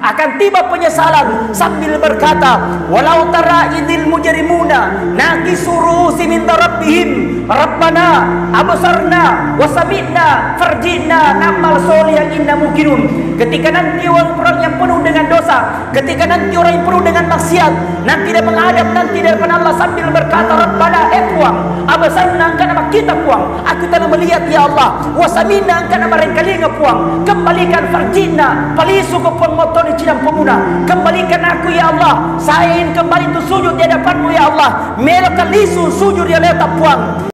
akan tiba penyesalan sambil berkata, walau tara idzil mujrimuna naqisu ru'usi min rabbihim rabbana absarna wa sami'na farji'na na'mal sholihan inna muqinun. Ketika nanti orang yang penuh dengan dosa, ketika nanti orang yang penuh dengan maksiat, nanti dia menghadap nanti di depan Allah sambil berkata, rabbana Tuhan absarna kana kita puang, aku telah melihat ya Allah, wa sami'na kana merengkalinga puang, kembalikan farji'na palisu ke pengotor cidang pemuna, kembalikan aku ya Allah, saya ingin kembali untuk sujud di hadapanmu ya Allah, melakukan lisu sujud di letak puang.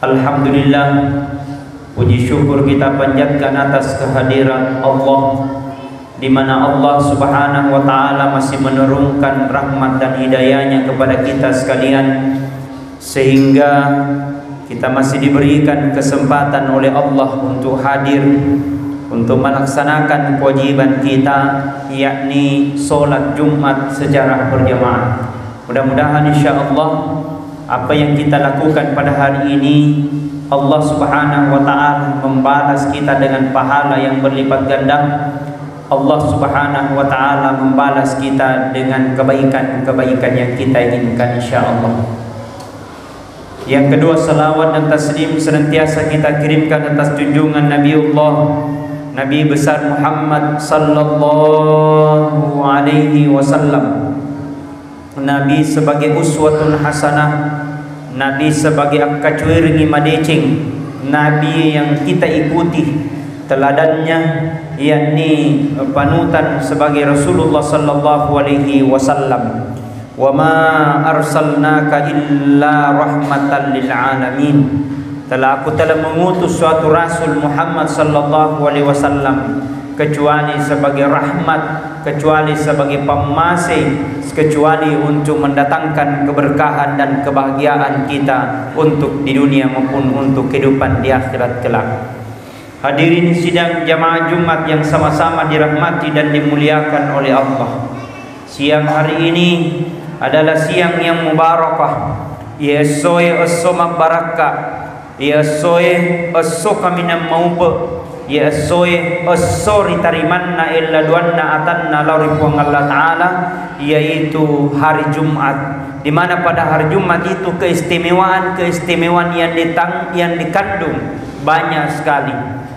Alhamdulillah, puji syukur kita panjatkan atas kehadiran Allah, di mana Allah Subhanahu wa taala masih menurunkan rahmat dan hidayahnya kepada kita sekalian, sehingga kita masih diberikan kesempatan oleh Allah untuk hadir untuk melaksanakan kewajiban kita, yakni sholat Jumat secara berjamaah. Mudah-mudahan insyaallah apa yang kita lakukan pada hari ini Allah Subhanahu wa taala membalas kita dengan pahala yang berlipat ganda. Allah Subhanahu wa taala membalas kita dengan kebaikan-kebaikan yang kita inginkan insyaallah. Yang kedua, salawat dan taslim senantiasa kita kirimkan atas junjungan Nabiullah Nabi besar Muhammad sallallahu alaihi wasallam. Nabi sebagai uswatun hasanah, Nabi sebagai akacuirngi madecing, Nabi yang kita ikuti teladannya, yakni panutan sebagai Rasulullah sallallahu alaihi wasallam. Wa ma arsalnaka illa rahmatan lil alamin. Aku telah mengutus suatu Rasul Muhammad sallallahu alaihi wasallam kecuali sebagai rahmat, kecuali sebagai pemasih, kecuali untuk mendatangkan keberkahan dan kebahagiaan kita untuk di dunia maupun untuk kehidupan di akhirat kelak. Hadirin sidang jamaah Jumat yang sama-sama dirahmati dan dimuliakan oleh Allah. Siang hari ini adalah siang yang mubarakah. Yesoe asoma baraka, yesoe asoka minam maupe, yesoe asori tarimanna illa duanna atanna lauripuang Allah Ta'ala, yaitu hari Jumat, di mana pada hari Jumat itu keistimewaan yang dikandung banyak sekali.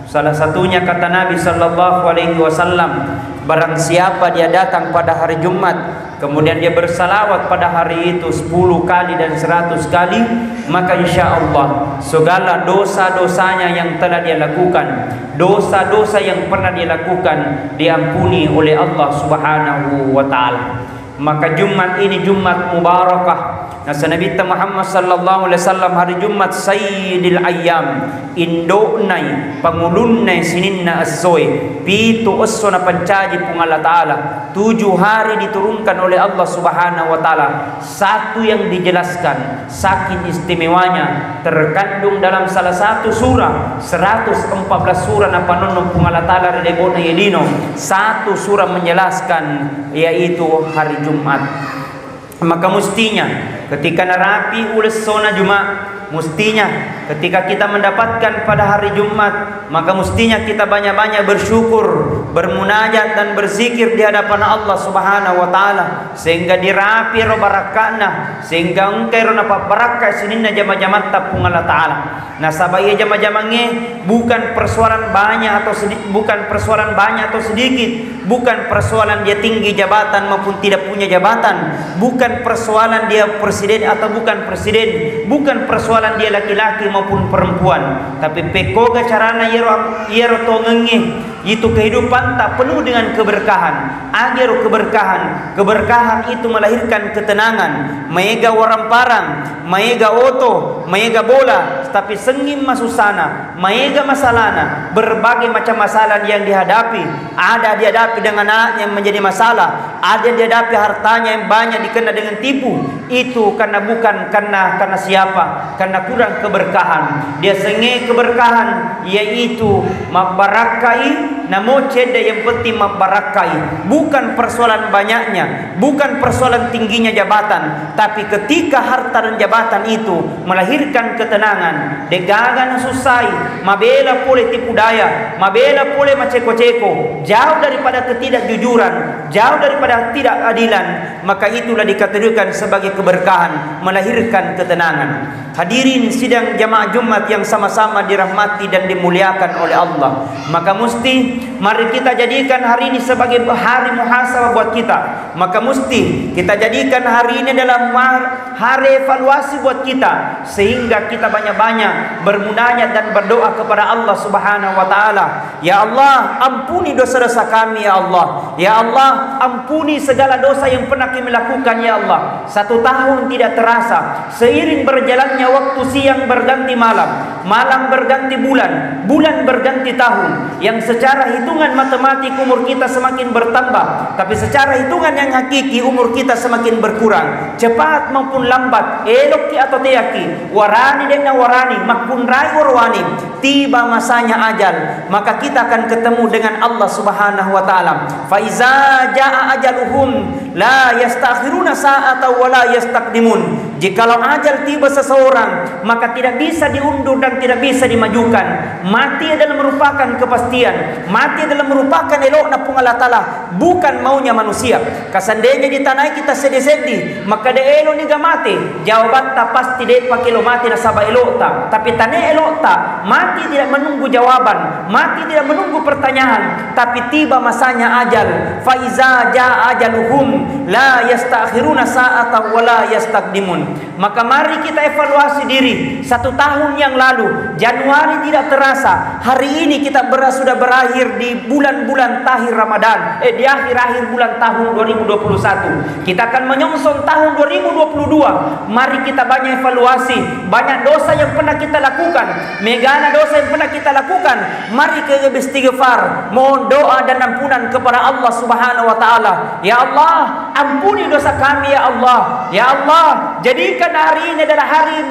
Salah satunya kata Nabi sallallahu alaihi wasallam, barang siapa dia datang pada hari Jumat kemudian dia bersalawat pada hari itu 10 kali dan 100 kali, maka insya Allah segala dosa-dosanya yang telah dia lakukan, dosa-dosa yang pernah dia lakukan, diampuni oleh Allah Subhanahu wa taala. Maka Jumat ini Jumat mubarakah. Nasa Nabi Muhammad sallallahu alaihi wasallam hari Jumat sayyidil ayyam, indonay pangulunnay sininna assoy, pitu asso na pancaji pung Allah Ta'ala, 7 hari diturunkan oleh Allah Subhanahu wa taala. Satu yang dijelaskan saking istimewanya terkandung dalam salah satu surah, 114 surah na panunong pung Allah Ta'ala redebona yedino, satu surah menjelaskan yaitu hari Jumat. Maka mestinya ketika narapi ules sona Jumat, mestinya ketika kita mendapatkan pada hari Jumat, maka mestinya kita banyak-banyak bersyukur, bermunajat dan berzikir di hadapan Allah Subhanahu wa taala, sehingga dirapi ro barakana, sehingga engkai ro napa barakah sininna jama-jama tapung Allah taala. Nah, sabaya jama-jamange bukan persoalan banyak atau sedikit, bukan persoalan banyak atau sedikit, bukan persoalan dia tinggi jabatan maupun tidak punya jabatan, bukan persoalan dia presiden atau bukan presiden, bukan persoalan dia laki-laki maupun perempuan, tapi pekoga carana yero tongenge itu kehidupan tak penuh dengan keberkahan. Agar keberkahan itu melahirkan ketenangan. Maega waramparang, maega oto, maega bola, tapi sengim masusana, maega masalana, berbagai macam masalah yang dihadapi. Ada dihadapi dengan anak yang menjadi masalah, ada dihadapi hartanya yang banyak dikena dengan tipu. Itu karena bukan karena siapa? Karena kurang keberkahan. Dia sengih keberkahan, yaitu mabarakai namo ceda yang penting membarakai. Bukan persoalan banyaknya, bukan persoalan tingginya jabatan, tapi ketika harta dan jabatan itu melahirkan ketenangan, degagan susai, mabela pole tipu daya, mabela pole maceko-ceko, jauh daripada ketidakjujuran, jauh daripada ketidakadilan, maka itulah dikategorikan sebagai keberkahan, melahirkan ketenangan. Hadirin sidang jamaah Jumat yang sama-sama dirahmati dan dimuliakan oleh Allah, maka mesti mari kita jadikan hari ini sebagai hari muhasabah buat kita. Maka mesti kita jadikan hari ini dalam hari evaluasi buat kita, sehingga kita banyak-banyak bermunajat dan berdoa kepada Allah Subhanahu wa taala. Ya Allah, ampuni dosa-dosa kami ya Allah. Ya Allah, ampuni segala dosa yang pernah kami lakukan ya Allah. 1 tahun tidak terasa, seiring berjalannya waktu, siang berganti malam, malam berganti bulan, bulan berganti tahun, yang secara hitungan matematik umur kita semakin bertambah, tapi secara hitungan yang hakiki umur kita semakin berkurang. Cepat maupun lambat, elok ki atau tiaki, warani dan warani, makpun rai warwani, tiba masanya ajal, maka kita akan ketemu dengan Allah Subhanahu wa taala. Fa iza jaa ajaluhum la yastakhiruna sa'atan wa la yastaqdimun. Jikalau ajal tiba seseorang, maka tidak bisa diundur dan tidak bisa dimajukan. Mati adalah merupakan kepastian, mati adalah merupakan elokna pun Allah Ta'ala, bukan maunya manusia. Kasandainya di tanah kita sedih-sedih, maka de elok ni ga mati, jawaban tak pasti de pakilo mati nasaba elok ta. Tapi tanah elok ta, mati tidak menunggu jawaban, mati tidak menunggu pertanyaan, tapi tiba masanya ajal. Fa iza jaa ajaluhum la yastakhiruna sa'atan wa la yastaqdimun. Maka mari kita evaluasi diri. 1 tahun yang lalu, Januari tidak terasa, hari ini kita sudah berakhir di bulan-bulan tahir Ramadan, di akhir-akhir bulan tahun 2021. Kita akan menyongsong tahun 2022. Mari kita banyak evaluasi, banyak dosa yang pernah kita lakukan, megana dosa yang pernah kita lakukan. Mari kita beristighfar, mohon doa dan ampunan kepada Allah Subhanahu wa taala. Ya Allah, ampuni dosa kami ya Allah. Ya Allah, jadikan hari ini adalah hari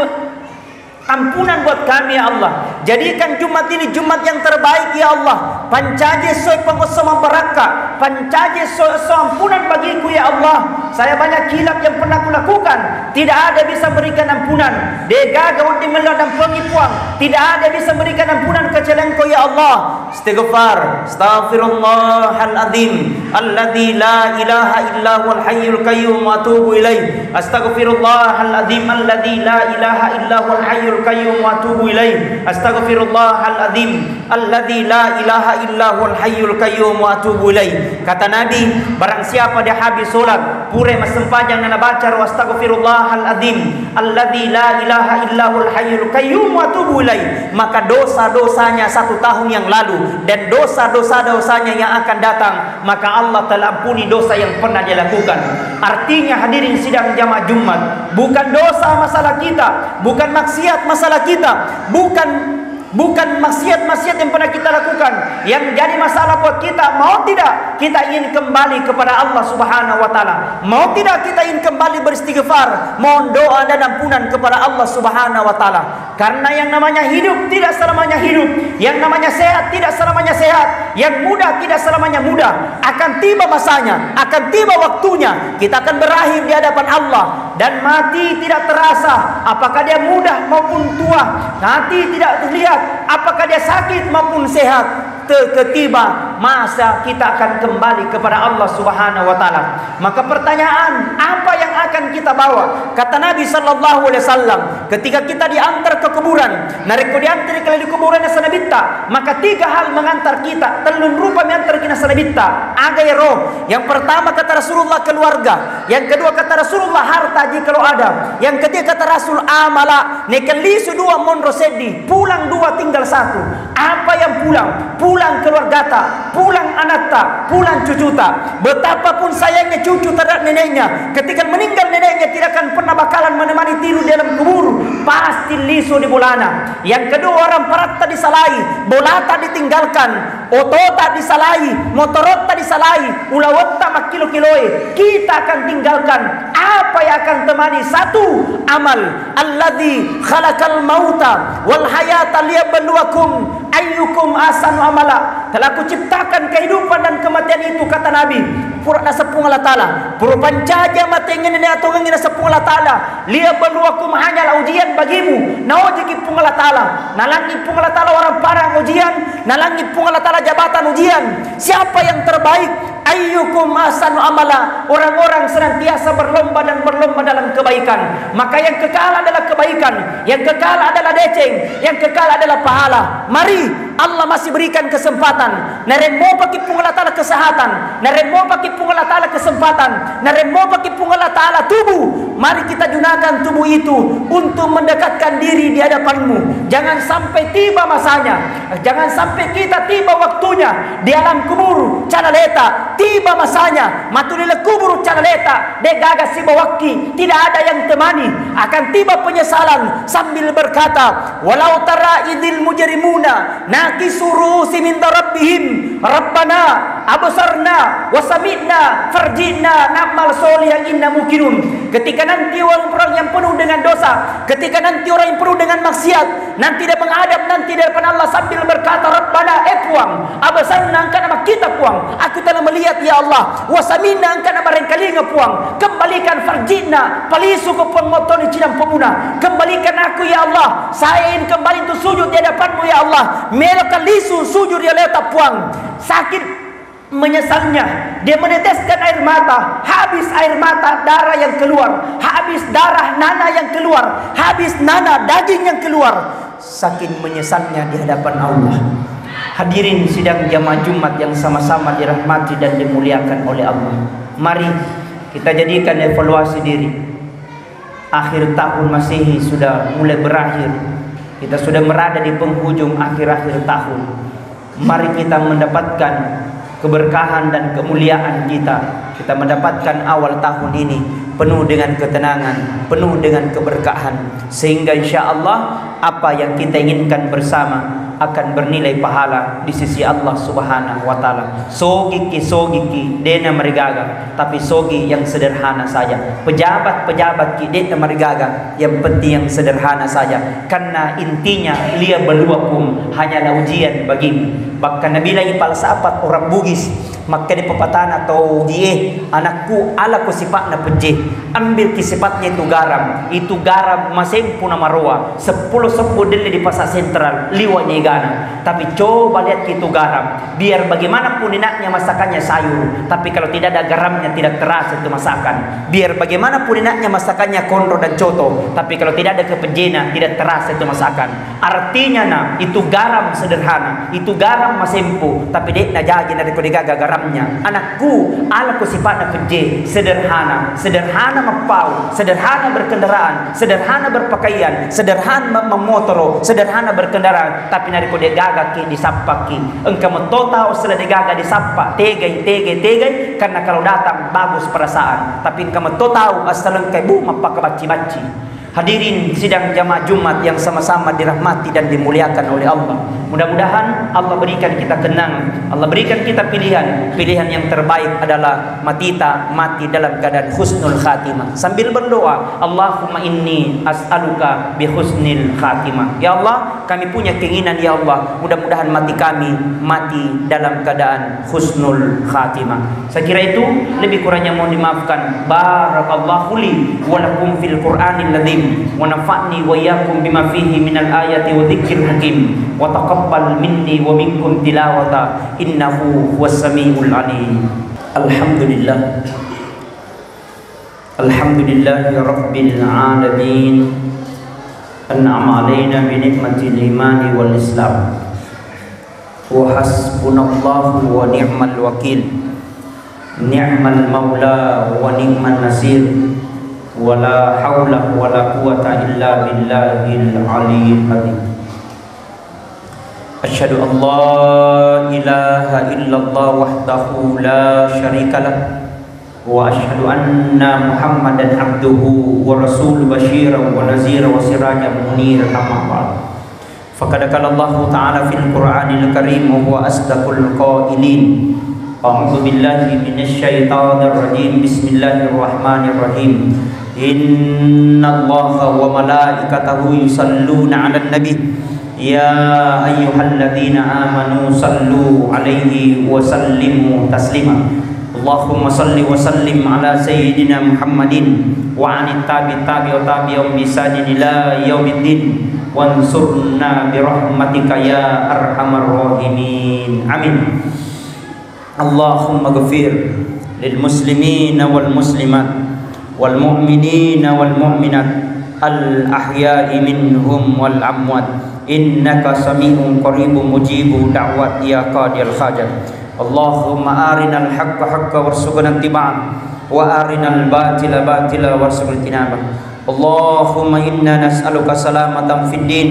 ampunan buat kami ya Allah. Jadikan Jumat ini Jumat yang terbaik ya Allah. Pancaje soy pengosoma baraka, pancaje soy ampunan bagiku ya Allah. Saya banyak kilap yang pernah kulakukan, tidak ada bisa berikan ampunan. Dega gaudi meladang pengipuang, tidak ada bisa berikan ampunan kecuali Engkau ya Allah. Istighfar, astaghfirullahal azim, alladzi la ilaha illa huwal hayyul qayyum wa atubu ilaih. Astaghfirullahal azim, alladzi la ilaha illa huwal hayyul qayyum wa atubu ilaih. Astaghfirullahal azim, alladzi la ilaha illa huwal hayyul qayyum wa atubu ilaih. Kata Nabi, barang siapa dia habis solat, pure masempajang dan baca astaghfirullahal azim, alladzi la ilaha illa huwal hayyul qayyum wa atubu ilaih, maka dosa-dosanya 1 tahun yang lalu dan dosa-dosanya yang akan datang, maka Allah telah ampuni dosa yang pernah dia lakukan. Artinya hadirin sidang jamaah Jumat, bukan dosa masalah kita, bukan maksiat masalah kita, bukan maksiat-maksiat yang pernah kita lakukan yang jadi masalah buat kita. Mau tidak kita ingin kembali kepada Allah Subhanahu wa taala? Mau tidak kita ingin kembali beristighfar, mohon doa dan ampunan kepada Allah Subhanahu wa taala? Karena yang namanya hidup tidak selamanya hidup, yang namanya sehat tidak selamanya sehat, yang mudah tidak selamanya mudah. Akan tiba masanya, akan tiba waktunya, kita akan berakhir di hadapan Allah, dan mati tidak terasa apakah dia mudah maupun tua. Mati tidak terlihat apakah dia sakit maupun sehat. Ketiba masa kita akan kembali kepada Allah Subhanahu wa taala. Maka pertanyaan, apa yang akan kita bawa? Kata Nabi sallallahu alaihi wasallam, ketika kita diantar ke kuburan, nariko diantar ke kuburan sanabita, maka 3 hal mengantar kita, telun rupa mengantar kita sanabita. Ada roh. Yang pertama kata Rasulullah keluarga, yang kedua kata Rasulullah harta jikalau ada, yang ketiga kata Rasul amala. Nekelisu 2 monro sedi, pulang 2 tinggal 1. Apa yang pulang? Pulang keluarga ta, pulang anak ta, pulang cucu ta. Betapapun sayangnya cucu terhadap neneknya, ketika meninggal neneknya tidak akan pernah bakalan menemani tidur di dalam kubur, pasti lisu di bulana. Yang kedua orang parat tak disalahi, bolata ditinggalkan, otota disalahi, motorota disalahi, ulawata makilo-kiloi. Kita akan tinggalkan apa yang akan temani? 1, amal. Alladzi khalaqal mauta wal hayata liyabluwakum ayyukum ahsanu amala. telah kuciptakan kehidupan dan kematian itu, kata Nabi. Pura na sepung Allah Ta'ala. Pura pancaja matengin ini atau ngina sepung Allah Ta'ala. Lia berluakum hanyalah ujian bagimu. Naoji kipung Allah Ta'ala. Nalangi pung Allah Ta'ala orang parang ujian. Nalangi pung Allah Ta'ala jabatan ujian. Siapa yang terbaik? Ayyukum ahsanu amala. Orang-orang senantiasa berlomba dan berlomba dalam kebaikan. Maka yang kekal adalah kebaikan, yang kekal adalah deceng, yang kekal adalah pahala. Mari, Allah masih berikan kesempatan. Naremo bagi pung Allah Ta'ala kesehatan, naremo bagi pung Allah Ta'ala kesempatan, naremo bagi pung Allah Ta'ala tubuh. Mari kita gunakan tubuh itu untuk mendekatkan diri di hadapanmu. Jangan sampai tiba masanya, jangan sampai kita tiba waktunya di alam kubur cana leta. Tiba masanya matulila kubur cana leta de gagas si bawaki, tidak ada yang temani. Akan tiba penyesalan sambil berkata, walau tara idil mujrimuna nakisu ru'usi min rabbihim rabbana absarna wa sami'na farji'na na'mal sholihan inna muqinun. Ketika nanti orang yang penuh dengan dosa, ketika nanti orang yang penuh dengan maksiat, nanti dia menghadap nanti di depan Allah sambil berkata, rabbana puang absarna angka nama kita puang, aku telah melihat ya Allah, wa sami'na angka nama rengkalinga puang, kembalikan farji'na palisu ke puang motoni cidam pemuna, kembalikan aku ya Allah, saya ingin kembali untuk sujud di hadapanmu ya Allah. Melokan lisu sujud ya leta puang, sakit menyesalnya, dia meneteskan air mata, habis air mata darah yang keluar, habis darah nana yang keluar, habis nana daging yang keluar, saking menyesalnya di hadapan Allah. Hadirin sidang jamaah Jumat yang sama-sama dirahmati dan dimuliakan oleh Allah, mari kita jadikan evaluasi diri. Akhir tahun Masehi sudah mulai berakhir, kita sudah berada di penghujung akhir-akhir tahun. Mari kita mendapatkan keberkahan dan kemuliaan kita. Kita mendapatkan awal tahun ini penuh dengan ketenangan, penuh dengan keberkahan, sehingga insya Allah apa yang kita inginkan bersama akan bernilai pahala di sisi Allah Subhanahu wa Ta'ala. Sogi dena mergaga, tapi sogi yang sederhana saja. Pejabat ki dena mergaga, yang penting yang sederhana saja. Karena intinya liya beluakum hanyalah ujian bagimu. Bahkan Nabi lagi palsapat orang Bugis, maka di pepatah atau die anakku ala ko sifat na peje, ambil ki sifatnya itu garam masing puna marua 10 dili di pasar sentral liwanya igana. Tapi coba lihat itu garam, biar bagaimanapun enaknya masakannya sayur, tapi kalau tidak ada garamnya tidak terasa itu masakan. Biar bagaimanapun enaknya masakannya kondro dan coto, tapi kalau tidak ada kepejena tidak terasa itu masakan. Artinya itu garam sederhana, itu garam masempu, tapi dek na jagi na gaga garamnya. Anakku ala ko sifat na peje, sederhana mapau, sederhana berkendaraan, sederhana berpakaian, sederhana memotoro, sederhana berkendaraan, tapi nari ko degaga ki disapaki. Engkau mentotau sudah degaga disapa tegai, karena kalau datang bagus perasaan, tapi engkau mentotau asal engkau bu mapakabaci-baci. Hadirin sidang jamaah Jumat yang sama-sama dirahmati dan dimuliakan oleh Allah. Mudah-mudahan Allah berikan kita kenang, Allah berikan kita pilihan yang terbaik adalah mati dalam keadaan husnul khatimah. Sambil berdoa, Allahumma inni as'aluka bi husnil khatimah. Ya Allah, kami punya keinginan ya Allah, mudah-mudahan kami mati dalam keadaan husnul khatimah. Saya kira itu, lebih kurangnya mohon dimaafkan. Barakallahu li wa lakum fil Qur'anil ladzim wa nafa'ni wa iyyakum bima fihi minal ayati wa dzikril hakim wa taqabbal minni wa minkum tilawata innahu huwas samiul alim. Alhamdulillahi rabbil alamin, an'ama alaina bi ni'matil imani wal islam wa hasbunallahu wa ni'mal wakil, ni'mal maula wa ni'man nasir, wala haula wala quwata illa billahil aliyyil azim. Asyhadu an la ilaha illallah wahdahu la syarikalah wa asyhadu anna Muhammadan abduhu wa rasuluhu basyiran wa naziran wa sirajan munir. Amma ba'd. Faqad qala Allah ta'ala fil Qur'anil Karim wa huwa asdaqul qailin. A'udzu billahi minasyaitonir rajim. Bismillahirrahmanirrahim. Innallaha wa malaikatahu yusalluna 'alan nabi. Ya ayyuhalladzina amanu sallu 'alaihi wa sallimu taslima. Allahumma salli wa sallim ala sayyidina Muhammadin wa 'anil tabi'in bi ihsanin ila yaumiddin. Wansurna bi rahmatika ya arhamar rahimin. Amin. Allahumma ghafir lil muslimina wal muslimat wal mu'minina wal mu'minat al ahya'i minhum wal amwat innaka sami'un qaribun mujibu da'wat ya qadiyal hajat. Allahumma arinal haqqa haqqa warzuqna ittiba'ah wa arinal batila batila warzuqna ijtinabah. Allahumma inna nas'aluka salamatan fid din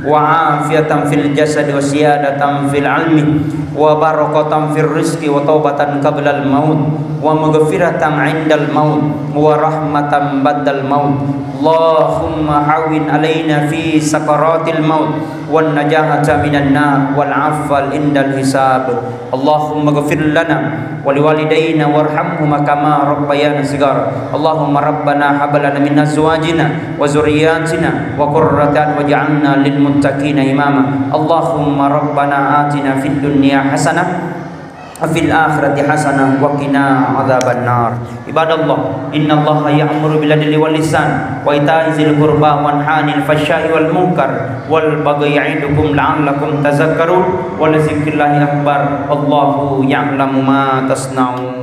wa afiatan fil jasad wa siyadatan fil ilmi wa barakatan fil rizqi wa taubatan qabla al maut wa maghfiratan 'indal maut wa rahmatan ba'dal maut. Allahumma hawwin alaina fi sakaratil maut wan najahata minan nar wal 'afwa indal hisab. Allahumma ighfir lana wa liwalidayna warhamhuma kama rabbayana shighara. Allahumma rabbana hab lana min azwajina wa zurriyyatina wa qurrata waj'alna lil muttaqina imama. Allahumma rabbana atina fid dunya hasanah fil akhirati hasanah wa qina adzaban nar. Ibadallah, innallaha ya'muru bil adli wal ihsan wa ita'i dzil qurba wa yanha 'anil fahsya'i wal munkar wal baghi ya'idukum la'allakum tadhakkarun wa la dzikrillahi akbar. Allahu ya'lamu ma tasna'un.